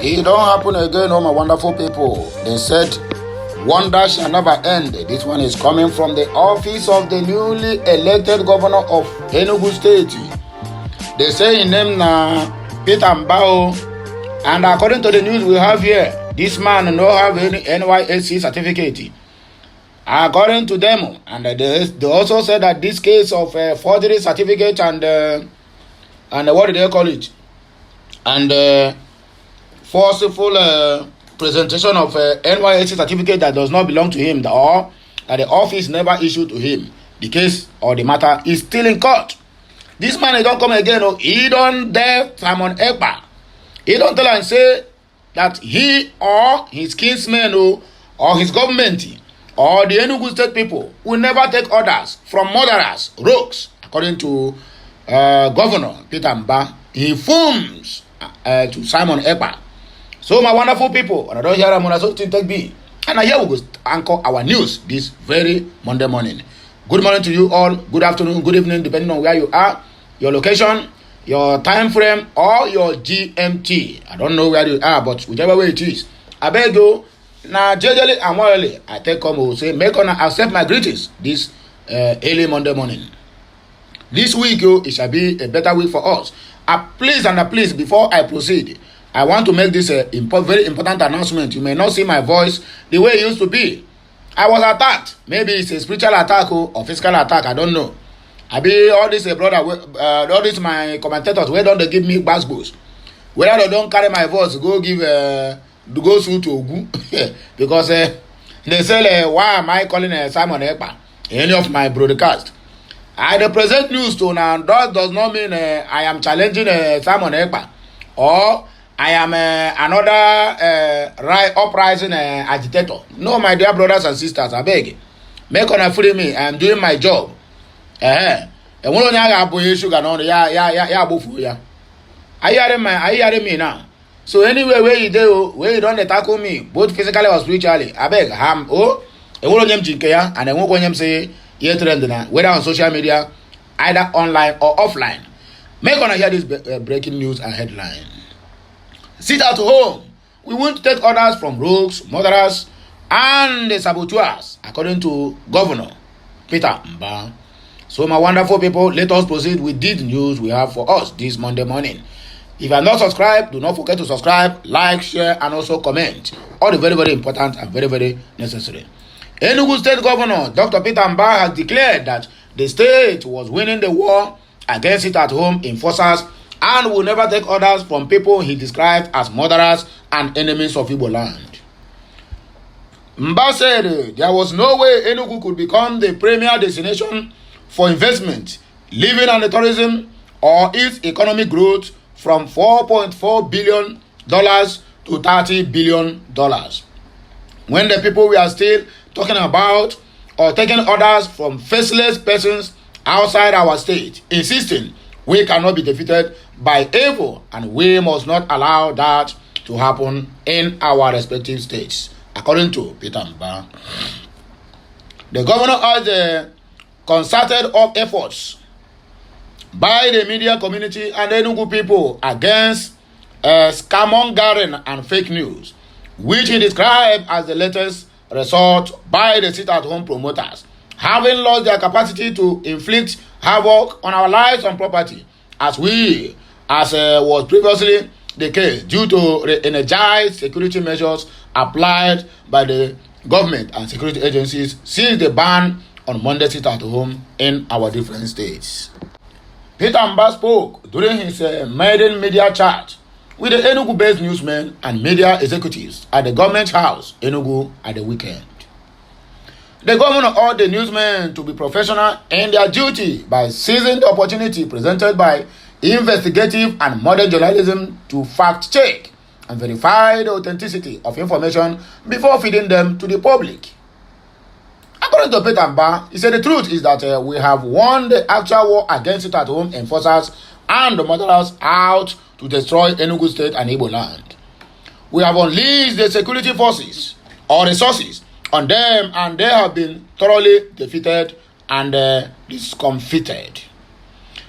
It don't happen again, oh my wonderful people. They said wonder shall never end. This one is coming from the office of the newly elected governor of Enugu State. They say in name na Peter Mbao, and according to the news we have here, this man no have any NYSC certificate. According to them, and they also said that this case of forgery certificate and what do they call it? And forceful presentation of NYSC certificate that does not belong to him, or that the office never issued to him. The case or the matter is still in court. This man, he don't come again. Oh, he don't dare Simon EKPA. He don't tell and say that he or his kinsmen or his government or the Enugu state people will never take orders from murderers, rogues, according to Governor Peter Mbao. He fumes to Simon EKPA. So my wonderful people, and I don't hear them on something take me. And I hear we go anchor our news this very Monday morning. Good morning to you all. Good afternoon, good evening, depending on where you are, your location, your time frame, or your GMT. I don't know where you are, but whichever way it is, I beg you. Now, generally and morally, I take come and say, make on accept my greetings this early Monday morning. This week, it shall be a better week for us. Please, before I proceed, I want to make this very important announcement. You may not see my voice the way it used to be. I was attacked. Maybe it's a spiritual attack or physical attack. I don't know. I be all this brother, all this my commentators. Where don't they give me basketballs? Whether they don't carry my voice, go give go through to ENUGU because they say why am I calling Simon EKPA any of my broadcast? I represent news to now. That does not mean I am challenging Simon EKPA or I am another uprising agitator. No, my dear brothers and sisters, I beg, make on free me. I am doing my job. Are you hearing me now? So anyway, where you do, where you don't tackle me, both physically or spiritually, I beg, and I won't go and say, whether on social media, either online or offline. Make on hear this breaking news and headline. Sit at home. We want to take orders from rogues, murderers, and the saboteurs, according to Governor Peter Mbao. So my wonderful people, let us proceed with this news we have for us this Monday morning. If you are not subscribed, do not forget to subscribe, like, share, and also comment. All the very, very important and very, very necessary. Enugu State Governor Dr. Peter Mbao has declared that the state was winning the war against it at home enforcers and will never take orders from people he described as murderers and enemies of Igbo land. Mbao said there was no way Enugu could become the premier destination for investment, living and tourism, or its economic growth from $4.4 billion to $30 billion. When the people we are still talking about or taking orders from faceless persons outside our state, insisting we cannot be defeated by evil and we must not allow that to happen in our respective states, according to Peter Mbao. The governor urged the concerted efforts by the media community and the Enugu people against scarmongering and fake news, which he described as the latest resort by the sit-at-home promoters, having lost their capacity to inflict havoc on our lives and property, as was previously the case due to the energized security measures applied by the government and security agencies since the ban on Monday sit-at-home in our different states. Peter Mbao spoke during his maiden media chat with the Enugu-based newsmen and media executives at the government house, Enugu, at the weekend. The governor urged the newsmen to be professional in their duty by seizing the opportunity presented by investigative and modern journalism to fact-check and verify the authenticity of information before feeding them to the public. According to Peter Mbao, he said the truth is that we have won the actual war against it at home enforcers and the murderers out to destroy Enugu State and Igbo land. We have unleashed the security forces or resources on them and they have been thoroughly defeated and discomfited.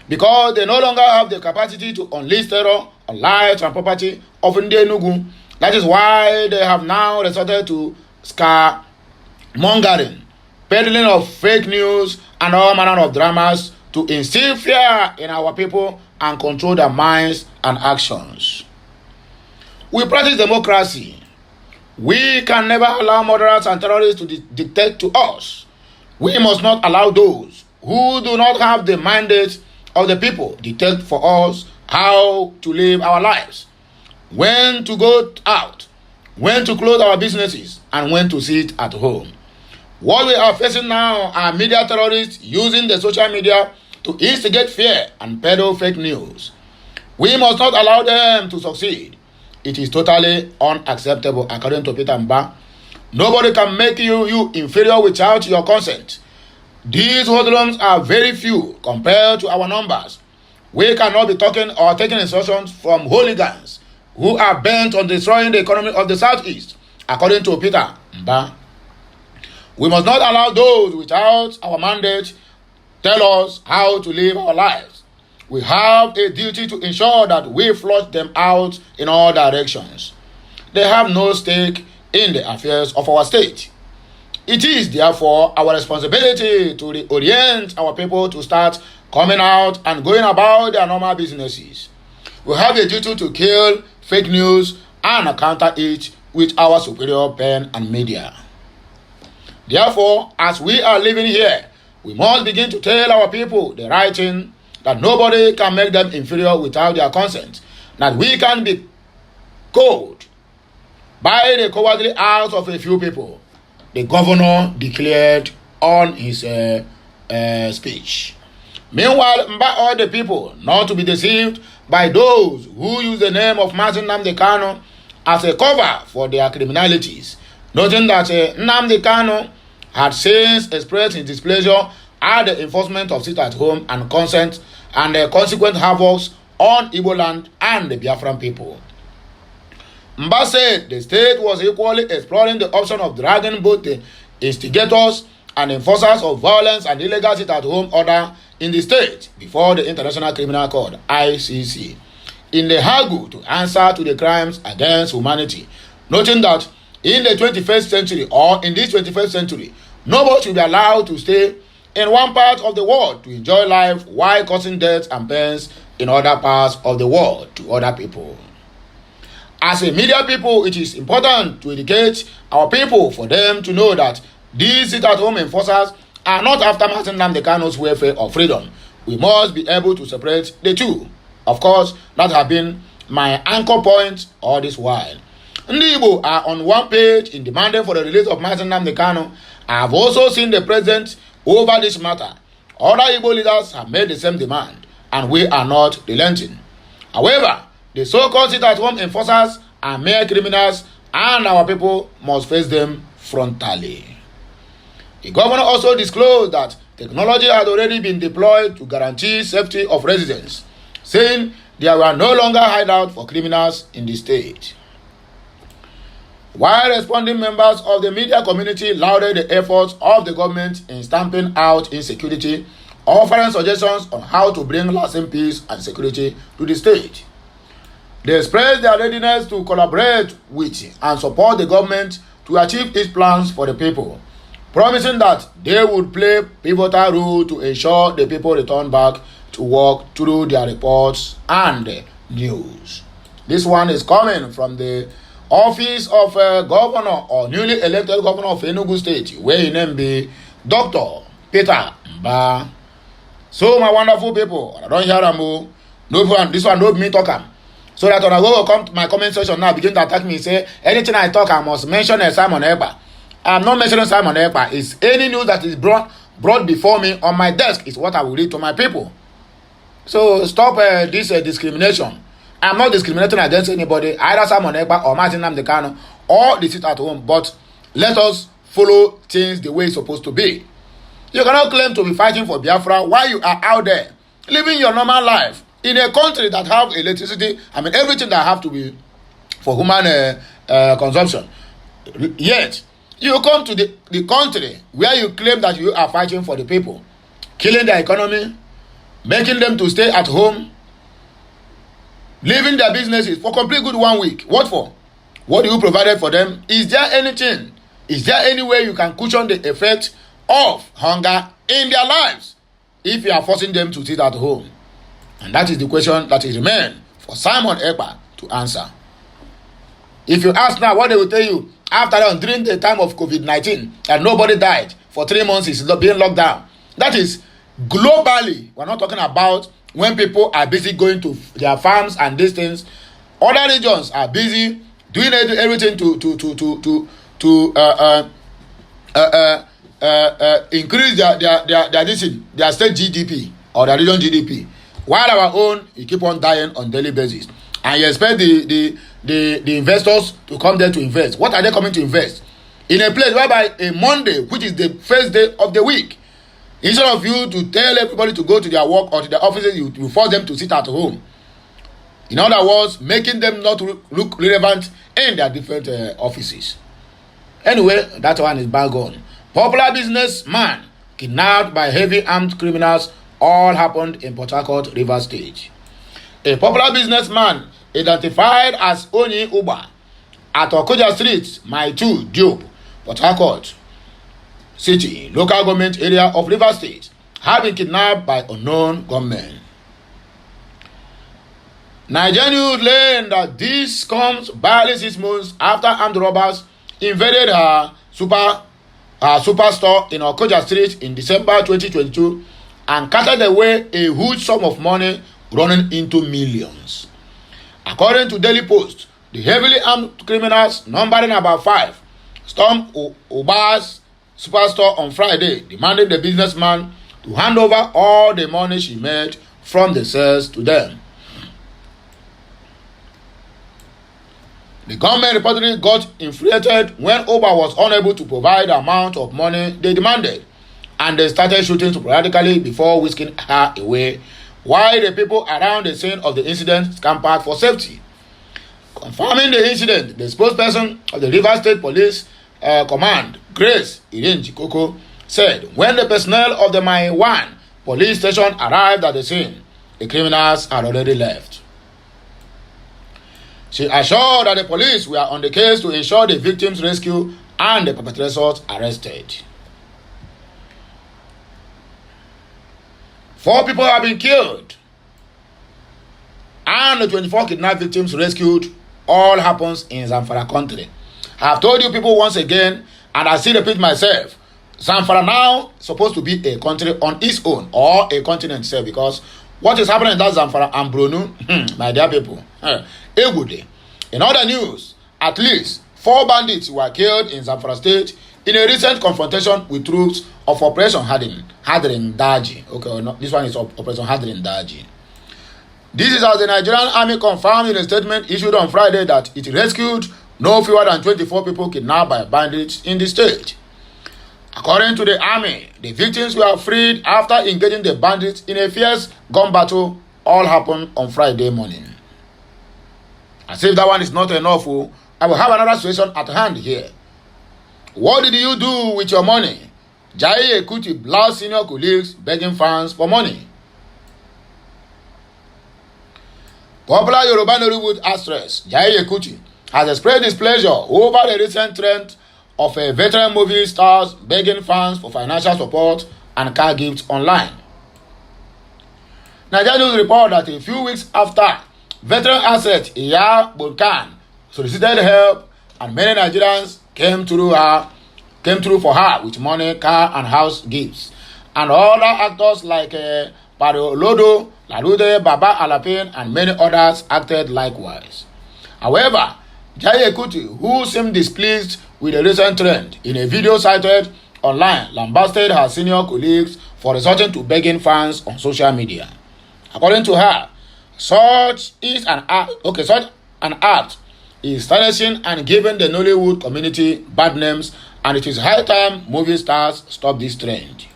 Because they no longer have the capacity to unleash terror on lives and property of ENUGU. That is why they have now resorted to scaremongering, peddling of fake news, and all manner of dramas to instill fear in our people and control their minds and actions. We practice democracy. We can never allow murderers and terrorists to dictate to us. We must not allow those who do not have the mandate of the people dictate for us how to live our lives, when to go out, when to close our businesses, and when to sit at home. What we are facing now are media terrorists using the social media to instigate fear and peddle fake news. We must not allow them to succeed. It is totally unacceptable, according to Peter Mba. Nobody can make you inferior without your consent. These hoodlums are very few compared to our numbers. We cannot be talking or taking instructions from hooligans who are bent on destroying the economy of the Southeast, according to Peter Mba. We must not allow those without our mandate tell us how to live our lives. We have a duty to ensure that we flush them out in all directions. They have no stake in the affairs of our state. It is therefore our responsibility to reorient our people to start coming out and going about their normal businesses. We have a duty to kill fake news and counter it with our superior pen and media. Therefore, as we are living here, we must begin to tell our people the right thing, that nobody can make them inferior without their consent, that we can be cowed by the cowardly acts of a few people, the governor declared on his speech. Meanwhile, Mba urged the people not to be deceived by those who use the name of Martin Nnamdi Kanu as a cover for their criminalities, noting that Nnamdi Kanu had since expressed his displeasure at the enforcement of sit-at-home and consent and the consequent havocs on Igbo land and the Biafran people. Mba said the state was equally exploring the option of dragging both the instigators and enforcers of violence and illegal sit-at-home order in the state before the International Criminal Court, ICC, in the struggle to answer to the crimes against humanity, noting that in the 21st century, or in this 21st century, nobody should be allowed to stay in one part of the world to enjoy life while causing death and pains in other parts of the world to other people. As a media people, it is important to educate our people for them to know that these sit-at-home enforcers are not after Martin Nnamdi Kanu's welfare or freedom. We must be able to separate the two. Of course, that has been my anchor point all this while. Ndị Igbo are on one page in demanding for the release of Martin Nnamdi Kanu. I have also seen the president over this matter. Other Igbo leaders have made the same demand, and we are not relenting. However, the so-called sit-at-home enforcers are mere criminals, and our people must face them frontally. The governor also disclosed that technology had already been deployed to guarantee safety of residents, saying there were no longer hideouts for criminals in the state. While responding, members of the media community lauded the efforts of the government in stamping out insecurity, offering suggestions on how to bring lasting peace and security to the state. They expressed their readiness to collaborate with and support the government to achieve its plans for the people, promising that they would play a pivotal role to ensure the people return back to work through their reports and news. This one is coming from the office of governor or newly elected governor of Enugu State, where his name be Dr. Peter Mba. So my wonderful people, I don't hear them. No, this one don't me talk am. So that when I go come to my comment section now, begin to attack me, say anything I talk, I must mention Simon Ekpa. I'm not mentioning Simon Ekpa. It's any news that is brought before me on my desk is what I will read to my people. So stop this discrimination. I'm not discriminating against anybody, either Simon Ekpa or Martin Nnamdi Kanu or the sit-at-home, but let us follow things the way it's supposed to be. You cannot claim to be fighting for Biafra while you are out there living your normal life in a country that have electricity, everything that have to be for human consumption. Yet, you come to the country where you claim that you are fighting for the people, killing their economy, making them to stay at home, leaving their businesses for complete good 1 week. What for? What do you provided for them? Is there anything? Is there any way you can cushion the effect of hunger in their lives if you are forcing them to sit at home? And that is the question that is remain for Simon EKPA to answer. If you ask now, what they will tell you after that, during the time of COVID-19 and nobody died for 3 months, is being locked down. That is globally. We're not talking about when people are busy going to their farms and these things. Other regions are busy doing everything to increase their state GDP or their region GDP, while our own, you keep on dying on daily basis, and you expect the investors to come there to invest. What are they coming to invest? In a place whereby a Monday, which is the first day of the week, instead of you to tell everybody to go to their work or to their offices, you force them to sit at home. In other words, making them not look relevant in their different offices. Anyway, that one is bygone. Popular businessman kidnapped by heavy armed criminals. All happened in Port Harcourt, Rivers State. A popular businessman identified as Oni Uba at Okoja Street, Mile 2, Diop, Port Harcourt City, local government area of Rivers State, had been kidnapped by unknown gunmen. Nigerian news learned that this comes barely 6 months after armed robbers invaded her superstore in Okoja Street in December 2022 and carted away a huge sum of money running into millions. According to Daily Post, the heavily armed criminals, numbering about 5, stormed Uba's superstore on Friday, demanding the businessman to hand over all the money she made from the sales to them. The government reportedly got infuriated when Uba was unable to provide the amount of money they demanded, and they started shooting sporadically before whisking her away, while the people around the scene of the incident scampered for safety. Confirming the incident, the spokesperson of the Rivers State Police Command, Grace Irene Jikoko, said when the personnel of the Mile 1 police station arrived at the scene, the criminals had already left. She assured that the police were on the case to ensure the victims' rescue and the perpetrators arrested. 4 people have been killed and the 24 kidnapped victims rescued. All happens in Zamfara country. I have told you people once again, and I still repeat myself, Zamfara now supposed to be a country on its own or a continent itself, because what is happening in that Zamfara and Brunu, my dear people, ENUGU. In other news, at least 4 bandits were killed in Zamfara State in a recent confrontation with troops of Operation Hadrin Daji. Okay, no, this one is Operation Hadrin Daji. This is as the Nigerian Army confirmed in a statement issued on Friday that it rescued no fewer than 24 people kidnapped by bandits in the state. According to the army, the victims were freed after engaging the bandits in a fierce gun battle. All happened on Friday morning. As if that one is not enough, I will have another situation at hand here. What did you do with your money? Jai Ekuti blasts senior colleagues begging fans for money. Popular Yoruba Nollywood actress Jai Ekuti has expressed displeasure over the recent trend of a veteran movie stars begging fans for financial support and car gifts online. Nigerian News report that a few weeks after veteran asset Iya Bolkan solicited help, and many Nigerians came through for her with money, car, and house gifts. And other actors like Pariolodo, Lalude, Baba Alapin, and many others acted likewise. However, Jai Ekuti, who seemed displeased with the recent trend, in a video cited online, lambasted her senior colleagues for resorting to begging fans on social media. According to her, such an act is tarnishing and giving the Nollywood community bad names, and it is high time movie stars stop this trend.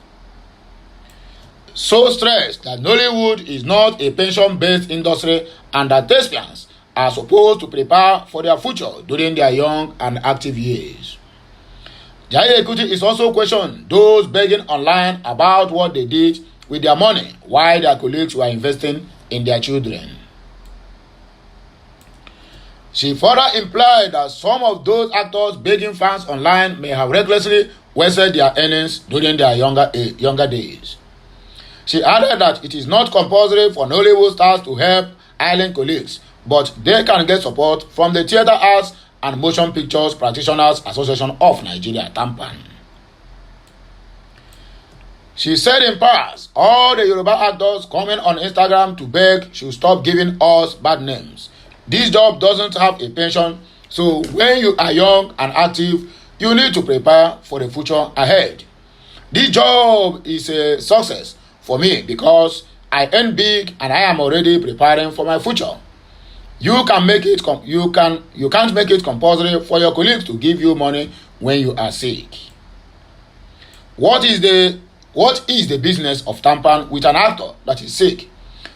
So stressed that Nollywood is not a pension-based industry and that thespians are supposed to prepare for their future during their young and active years. Jai Ekuti is also questioned those begging online about what they did with their money while their colleagues were investing in their children. She further implied that some of those actors begging fans online may have recklessly wasted their earnings during their younger days. She added that it is not compulsory for Nollywood stars to help island colleagues, but they can get support from the Theatre Arts and Motion Pictures Practitioners Association of Nigeria, TAMPAN. She said in part, all the Yoruba actors coming on Instagram to beg should stop giving us bad names. This job doesn't have a pension, so when you are young and active, you need to prepare for the future ahead. This job is a success for me because I earn big and I am already preparing for my future. You can't make it compulsory for your colleagues to give you money when you are sick. What is the business of tampering with an actor that is sick?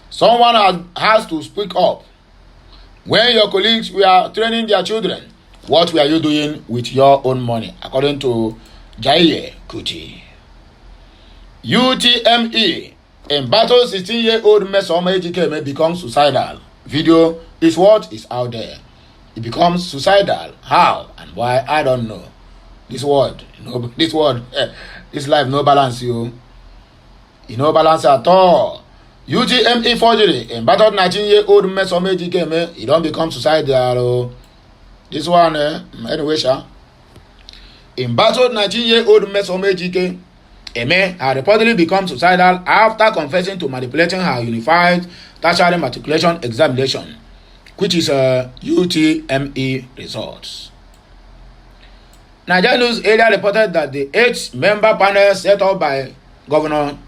Someone has to speak up. When your colleagues were training their children, what were you doing with your own money? According to Jaiye Kuti. UTME. In battle, 16-year-old Mesoma Ejike may become suicidal. Video is what is out there. It becomes suicidal. How and why? I don't know. This life no balance, you. You no balance at all. UTME forgery. In battle, 19-year-old Mesoma Ejike he don't become suicidal. This one, anyway, sha. In battle, 19-year-old Mesoma Ejike Eme had reportedly become suicidal after confessing to manipulating her unified tertiary matriculation examination, which is UTME results. Nigeria News earlier reported that the 8-member panel set up by Governor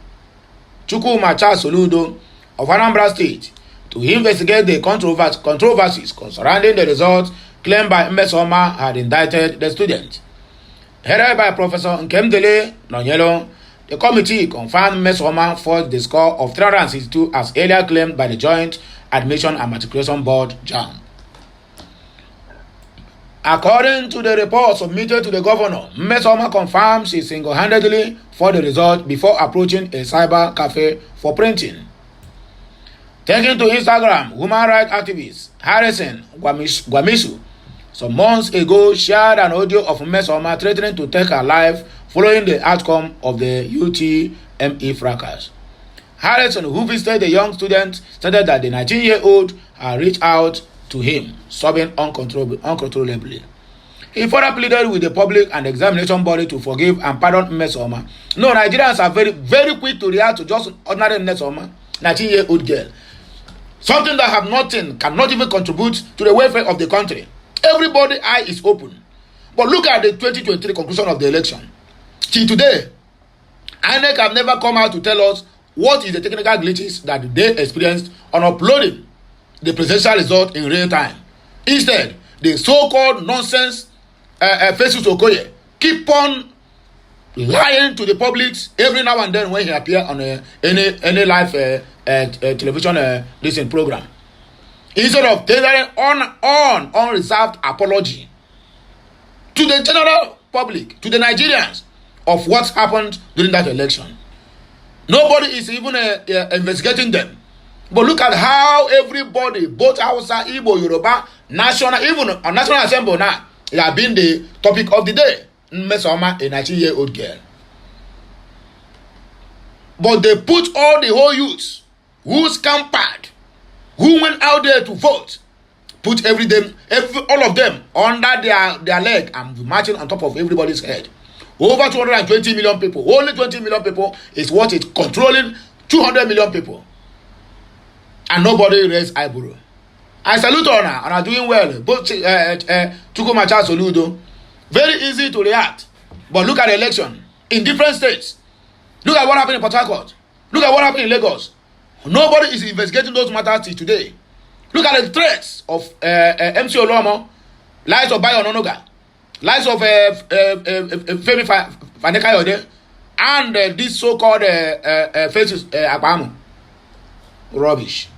Chukwumacha Soludo of Anambra State to investigate the controversies surrounding the results claimed by Mmesoma had indicted the student. Headed by Professor Nkemdele Nonyelo, the committee confirmed Mmesoma forged the score of 362 as earlier claimed by the Joint Admission and Matriculation Board (JAM). According to the report submitted to the governor, Mmesoma confirmed she single-handedly forged the result before approaching a cyber cafe for printing. Taken to Instagram, human rights activist Harrison Gwamisu some months ago shared an audio of Mmesoma threatening to take her life following the outcome of the UTME fracas. Harrison, who visited the young student, stated that the 19-year-old had reached out to him, sobbing uncontrollably. He further pleaded with the public and the examination body to forgive and pardon Mmesoma. No, Nigerians are very, very quick to react to just ordinary Mmesoma, 19-year-old girl. Something that have nothing, cannot even contribute to the welfare of the country. Everybody's eye is open. But look at the 2023 conclusion of the election. Till today, INEC have never come out to tell us what is the technical glitches that they experienced on uploading the presidential result in real time. Instead, the so-called nonsense Festus Okoye keep on lying to the public every now and then when he appears on any live television listening program. Instead of tailoring unreserved apology to the general public, to the Nigerians, of what happened during that election. Nobody is even investigating them. But look at how everybody, both Hausa, Igbo, Yoruba, national, even on National Assembly now, it has been the topic of the day. Mmesoma, a 19-year-old girl. But they put all the whole youths who scampered, who went out there to vote, put all of them under their leg and marching on top of everybody's head. Over 220 million people. Only 20 million people is what is controlling 200 million people. And nobody raised eyebrow. I salute her and are doing well. Both Chukwumacha Soludo. Very easy to react. But look at the election in different states. Look at what happened in Port Harcourt. Look at what happened in Lagos. Nobody is investigating those matters till today. Look at the threats of MC Olomo, lies of Bayo Ononoga, lies of Femi Fanekayode, and this so-called faces Akpamu. Rubbish.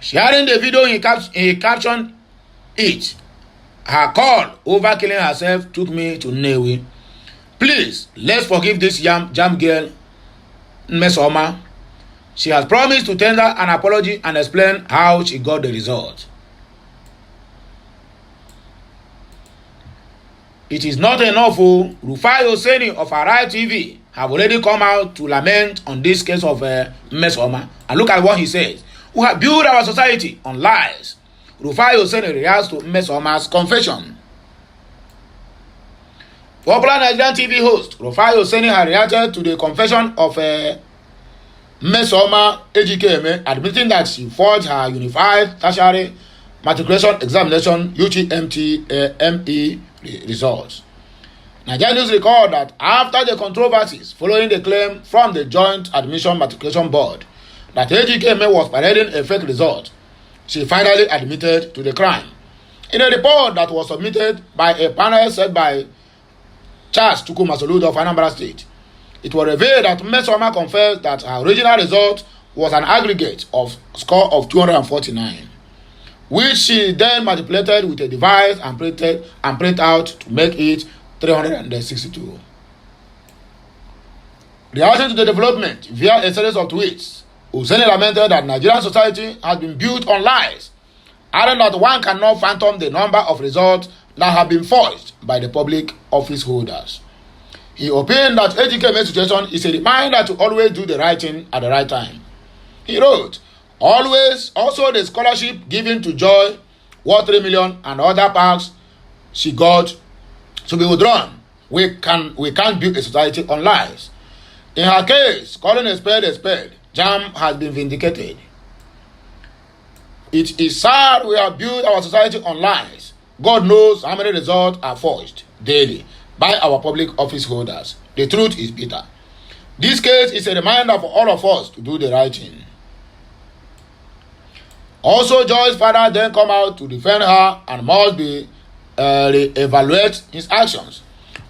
Sharing the video, he captioned it. Her call over killing herself took me to Newi. Please, let's forgive this jam girl, Mmesoma. She has promised to tender an apology and explain how she got the result. It is not enough. Rufai Oseni of Arai TV have already come out to lament on this case of Mmesoma. And look at what he says. We have built our society on lies. Rufai Oseni reacts to Mmesoma's confession. Popular Nigerian TV host Rufai Oseni has reacted to the confession of Mmesoma Ejikeme, admitting that she forged her Unified Tertiary Matriculation Examination UTME results. Nigerian News record that after the controversies following the claim from the Joint Admission Matriculation Board that Ejikeme was parading a fake result, she finally admitted to the crime. In a report that was submitted by a panel set by Charles Chukwumasoludo of Anambra State, it was revealed that Mmesoma confessed that her original result was an aggregate of score of 249, which she then manipulated with a device and print out to make it 362. Reacting to the development via a series of tweets, Oseni lamented that Nigerian society has been built on lies, adding that one cannot fathom the number of results that have been forged by the public office holders. He opined that Ejikeme's situation is a reminder to always do the right thing at the right time. He wrote, "Always also the scholarship given to Joy, worth 3 million, and other parks she got to be withdrawn. We can't build a society on lies. In her case, calling a spade, JAMB has been vindicated. It is sad we have built our society on lies. God knows how many results are forged daily by our public office holders. The truth is bitter. This case is a reminder for all of us to do the right thing." Also, Joy's father then come out to defend her and must be re-evaluate his actions.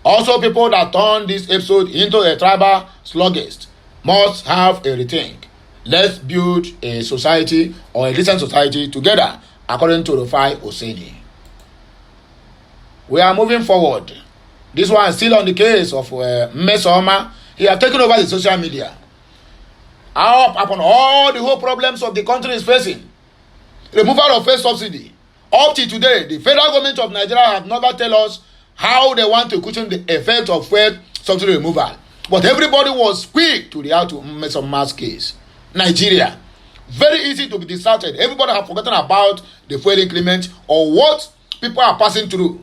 Also, people that turn this episode into a tribal slugfest must have a rethink. Let's build a society or a decent society together, according to Rufai Oseni. We are moving forward. This one is still on the case of Mmesoma. He has taken over the social media. Up upon all the whole problems of the country is facing. Removal of fuel subsidy. Up to today, the federal government of Nigeria have never tell us how they want to cushion the effect of fuel subsidy removal. But everybody was quick to react to Mmesoma's case. Nigeria, very easy to be distracted. Everybody have forgotten about the fuel increment or what people are passing through.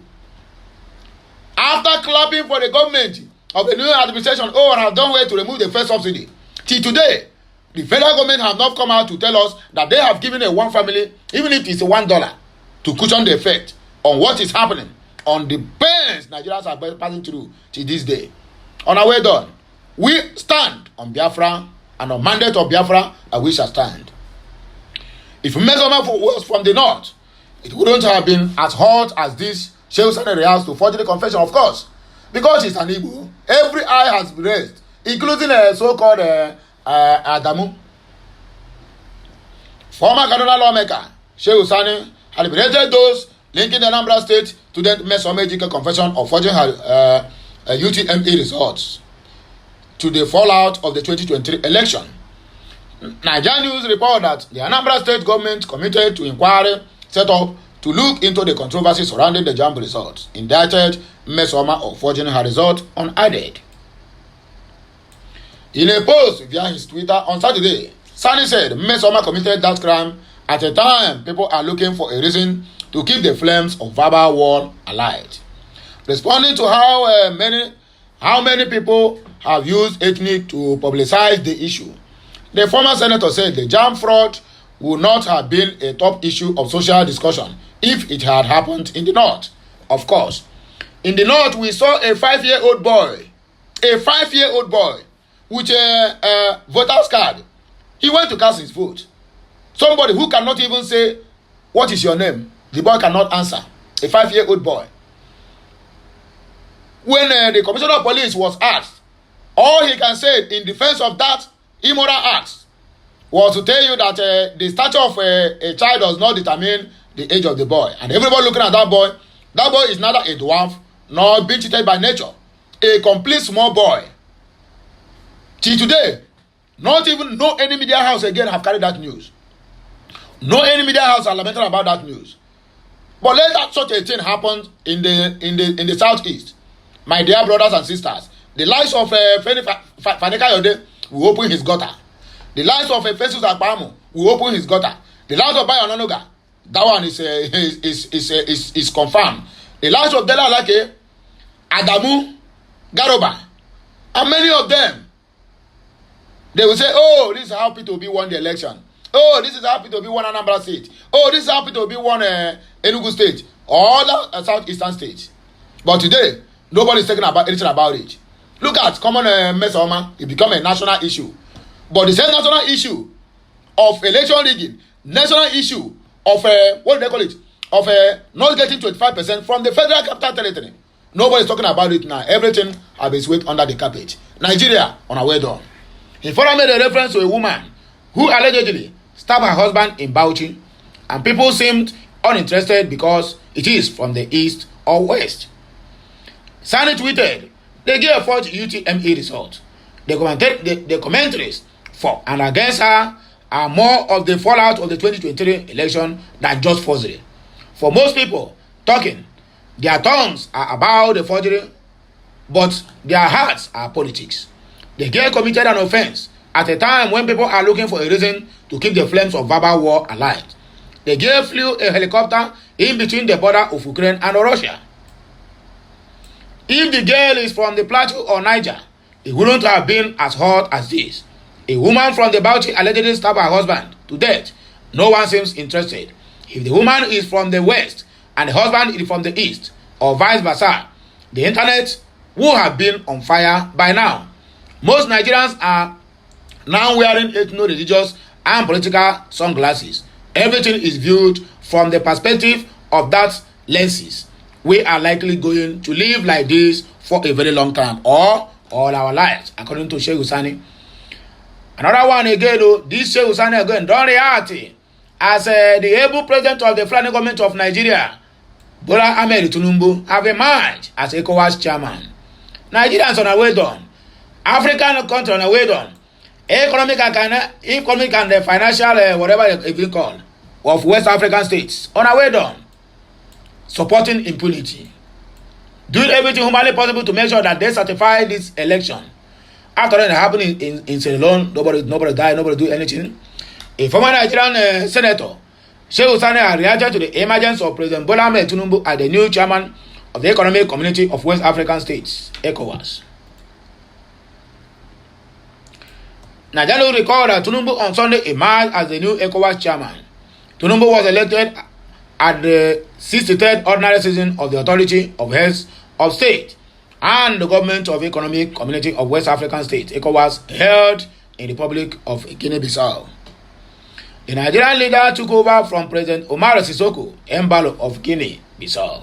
After clapping for the government of the new administration, and have done well to remove the fuel subsidy, till today, the federal government have not come out to tell us that they have given a one family, even if it's $1, to cushion the effect on what is happening, on the pains Nigerians are passing through till this day. On our way done, we stand on Biafra, and on mandate of Biafra, and we shall stand. If Mmesoma was from the north, it wouldn't have been as hot as this Shehu Sani reacts to forgery confession, of course, because he's an Igbo. Every eye has been raised, including a so-called Adamu. Former Kaduna lawmaker Shehu Sani had liberated those linking the Anambra State student Mmesoma Ejike confession of forging her UTME results to the fallout of the 2023 election. Nigerian News report that the Anambra State government committed to inquiry set up to look into the controversy surrounding the JAMB results, indicted Mmesoma of forging her result unaided. In a post via his Twitter on Saturday, Sani said Mmesoma committed that crime at a time people are looking for a reason to keep the flames of verbal war alight. Responding to how many people have used ethnic to publicize the issue, the former senator said the JAMB fraud would not have been a top issue of social discussion if it had happened in the north. Of course, in the north we saw a 5-year-old boy with a voter's card. He went to cast his vote. Somebody who cannot even say, "What is your name?" The boy cannot answer. A 5-year-old boy. When the commissioner of police was asked, all he can say in defense of that immoral act was to tell you that the stature of a child does not determine the age of the boy. And everybody looking at that boy is neither a dwarf nor being treated by nature. A complete small boy. Till today, no any media house again have carried that news. No any media house are lamenting about that news. But later such a thing happened in the southeast. My dear brothers and sisters, the lives of Fani Kayode will open his gutter. The lives of Festus Akpamo will open his gutter. The lives of Bayo Onanuga, that one is confirmed. The lives of Dela Alake, Adamu, Garoba, and many of them, they will say, oh, this is how P2B won the election. Oh, this is how P2B won Anambra State. Oh, this is how P2B won Enugu State. All the southeastern states. But today, nobody is talking about anything about it. Look at common Mesoma. It become a national issue. But the same national issue of election rigging, national issue of what do they call it? Of not getting 25% from the federal capital territory. Nobody is talking about it now. Everything has been swept under the carpet. Nigeria, on our way down. He further made a reference to a woman who allegedly stabbed her husband in Bauchi, and people seemed uninterested because it is from the east or west. Sani tweeted, they gave a false UTME result. The commentaries for and against her are more of the fallout of the 2023 election than just forgery. For most people talking, their tongues are about the forgery, but their hearts are politics. The girl committed an offense at a time when people are looking for a reason to keep the flames of verbal war alive. The girl flew a helicopter in between the border of Ukraine and Russia. If the girl is from the Plateau or Niger, it wouldn't have been as hot as this. A woman from the Bauchi allegedly stabbed her husband to death. No one seems interested. If the woman is from the west and the husband is from the east, or vice versa, the internet would have been on fire by now. Most Nigerians are now wearing ethno-religious and political sunglasses. Everything is viewed from the perspective of that lenses. We are likely going to live like this for a very long time, or all our lives, according to Sheikh Usani. Another one again, though, this Sheikh Usani again don't react as the able president of the Fulani government of Nigeria, Bola Ahmed Tinubu, have emerged as ECOWAS chairman. Nigerians on our way down. African country on a way down. Economic and financial whatever it's called of West African states on our way down, supporting impunity, doing everything humanly possible to make sure that they certify this election. After that happened in Sierra Leone, nobody died, nobody do anything. A former Nigerian senator, Sheikh Usani, reacted to the emergence of President Bola Ahmed Tinubu as the new chairman of the Economic Community of West African States, ECOWAS. Nigeria will recall that Tinubu on Sunday emerged as the new ECOWAS chairman. Tinubu was elected at the 63rd ordinary session of the Authority of Heads of State and the Government of Economic Community of West African States, ECOWAS, held in the Republic of Guinea-Bissau. The Nigerian leader took over from President Omar Sissoko Embalo of Guinea-Bissau.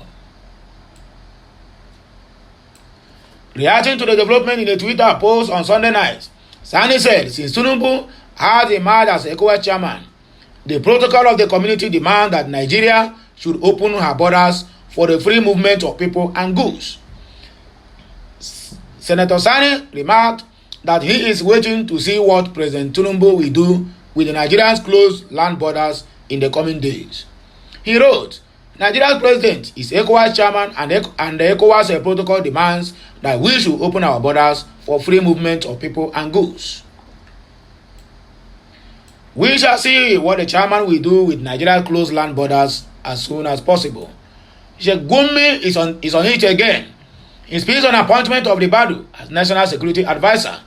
Reacting to the development in a Twitter post on Sunday night, Sani said, since Tinubu has emerged as ECOWAS chairman, the protocol of the community demands that Nigeria should open her borders for the free movement of people and goods. Senator Sani remarked that he is waiting to see what President Tinubu will do with the Nigerians' closed land borders in the coming days. He wrote, Nigeria's president is ECOWAS chairman and the ECOWAS protocol demands that we should open our borders for free movement of people and goods. We shall see what the chairman will do with Nigeria's closed land borders as soon as possible. Sheikh Gumi is on it again. He speaks on appointment of Ribadu as National Security Advisor.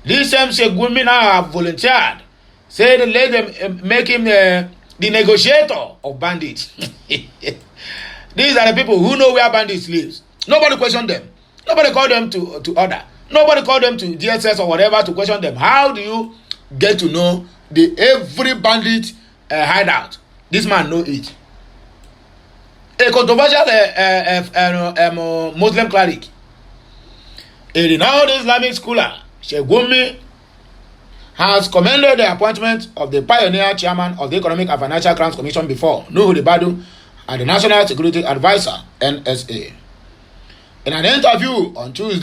This same Sheikh Gumi now have volunteered, said let them make him the negotiator of bandits. These are the people who know where bandits live. Nobody question them. Nobody call them to order. Nobody call them to DSS or whatever to question them. How do you get to know every bandit hideout? This man know it. A controversial Muslim cleric, a renowned Islamic scholar, Sheikh Gumi, has commended the appointment of the pioneer chairman of the Economic and Financial Crimes Commission before, Nuhu Ribadu, and the National Security Advisor, NSA. In an interview on Trust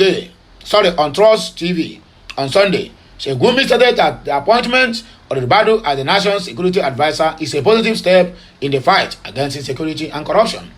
TV on Sunday, Gumi stated that the appointment of the Badu as the nation's security advisor is a positive step in the fight against insecurity and corruption.